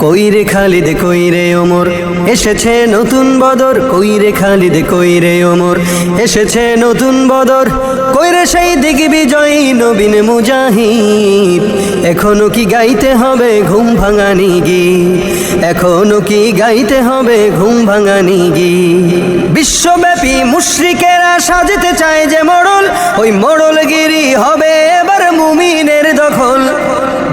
কইরে খালিদ কইরে ওমর এসেছে নতুন বদর, কইরে খালিদ কইরে ওমর এসেছে নতুন বদর, কইরে সেই দিগ্বিজয়ী নবীন মুজাহিদ। এখনো কি গাইতে হবে ঘুম ভাঙানি গীত, এখনো কি গাইতে হবে ঘুম ভাঙানি গীত। বিশ্বব্যাপী মুশরিকেরা সাজতে চায় যে মোড়ল, ওই মোড়লগিরি হবে এবার মুমিনের দখল।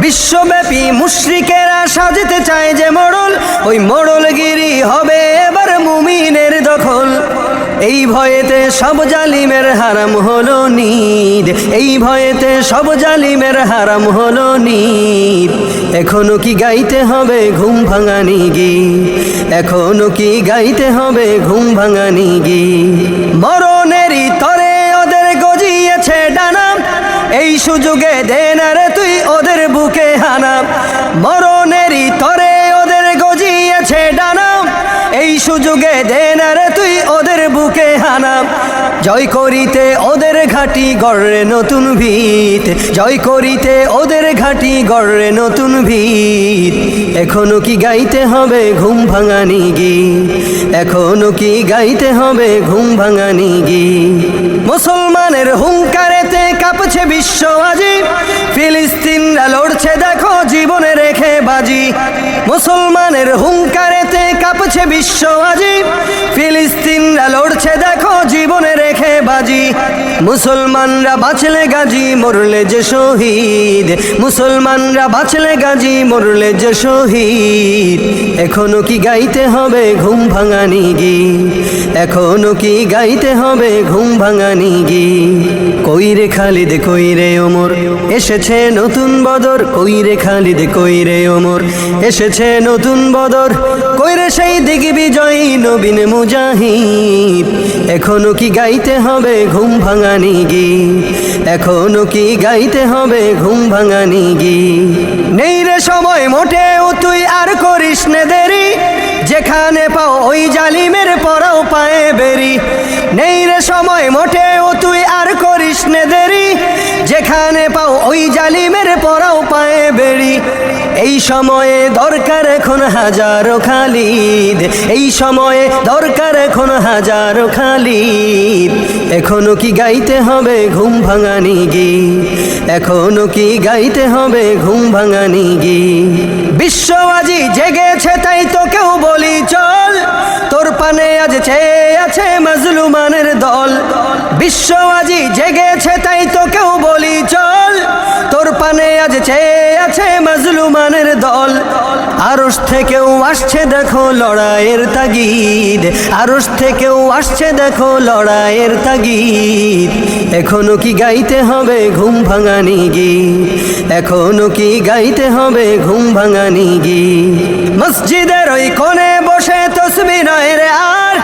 বিশ্বব্যাপী মুশরিকেরা সাজতে চায় যে মোড়ল, ওই মোড়লগিরি হবে এবার মুমিনের দখল। এই ভয়েতে সব জালিমের হারাম হলো নিদ, এই ভয়েতে সব জালিমের হারাম হলো নিদ। এখনো কি গাইতে হবে ঘুম ভাঙানি গীত, এখনো কি গাইতে হবে ঘুম ভাঙানি গীত। মরণেরই তরে ওদের গজিয়েছে ডানা, এই সুযোগে দে না রে তুই ওদের বুকে হানা। মরণেরই তরে ওদের গজিয়েছে ডানা, এই সুযোগে দে না রে তুই ওদের বুকে হানা। জয় করিতে ওদের ঘাটি গড়ে নতুন ভিত, জয় করিতে ওদের ঘাটি গড়ে নতুন ভিত। এখনো কি গাইতে হবে ঘুম ভাঙানি গীত, এখনো কি গাইতে হবে ঘুম ভাঙানি গীত। মুসলমানের হুঙ্কারেতে কাঁপছে বিশ্ব আজি, ফিলিস্তিনরা লড়ছে দেখো জীবনে রেখে বাজি। মুসলমানের হুঙ্কারেতে কাঁপছে বিশ্ব আজি, ফিলিস্তিনরা লড়ছে দেখো জীবনে রেখে বাজি। মুসলমানরা বাঁচলে গাজী মরলে যে শহীদ, মুসলমানরা বাঁচলে গাজী মরলে যে শহীদ। এখনো কি গাইতে হবে ঘুম ভাঙানি গীত, এখনো কি গাইতে হবে ঘুম ভাঙানি গীত। কইরে খালিদ কইরে ওমর এসেছে নতুন বদর, কইরে খালিদ কইরে ওমর এসেছে নতুন বদর, কইরে সেই দিগ্বিজয়ী নবীন মুজাহিদ। এখনো কি গাইতে হবে ঘুম ভাঙানি গীত, এখনো কি গাইতে হবে ঘুম ভাঙানি গীত। নেই রে সময় মোটেও তুই আর করিস নে দেরি, যেখানে পাও ওই জালিমের পরাও পায়ে বেরি। নেই রে সময় মোটেও তুই আর করিস নে দেরি, যেখানে পাও ওই জালিমের পরাও পায়ে বেরি। এই সময়ে দরকার এখন হাজারো খালিদ, এই সময়ে দরকার এখন হাজারো খালিদ। এখনো কি গাইতে হবে ঘুম ভাঙানি গীত, এখনো কি গাইতে হবে ঘুম ভাঙানি গীত। বিশ্ব আজি জেগেছে তাই তো কেউ বলি চল, তোর পানে আজ চেয়ে আছে মাজলুমানের দল। বিশ্ব আজি জেগেছে তাই তো কেউ বলি চল, তোর পানে আজ চেয়ে আছে মাজলুমানের দল। আরশ থেকেও আসছে দেখো লড়াইয়ের তাগিদ, আরশ থেকেও আসছে দেখো লড়াইয়ের তাগিদ। এখনো কি গাইতে হবে ঘুম ভাঙানি গীত, এখনো কি গাইতে হবে ঘুম ভাঙানি গীত। মসজিদের ওই কোণে বসে তসবিহ নয় রে আর,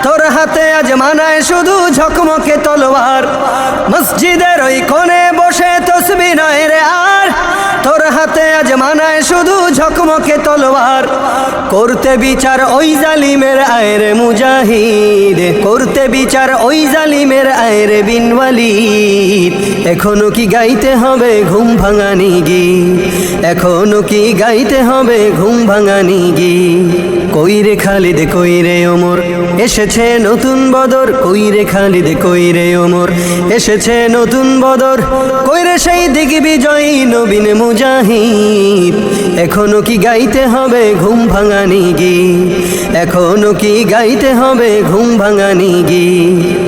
তোর হাতে আজ মানায় শুধু ঝকমকে তলোয়ার। মসজিদের ওই কোণে বসে তসবিহ নয় রে আর, তোর হাতে আজ মানায় শুধু ঝকমকে তলোয়ার। করতে বিচার ওই জালিমের আয়রে মুজাহিদ, করতে বিচার ওই জালিমের আয়রে বিন ওয়ালিদ। এখনো কি গাইতে হবে ঘুম ভাঙানি গীত, এখনো কি গাইতে হবে ঘুম ভাঙানি গীত। কইরে খালিদ কইরে ওমর এসেছে নতুন বদর, কইরে খালিদ কইরে ওমর এসেছে নতুন বদর, কইরে সেই দিগ্বিজয়ী নবীন মুজাহিদ। এখনো কি গাইতে হবে ঘুম ভাঙানি গীত, এখনো কি গাইতে হবে ঘুম ভাঙানি গীত।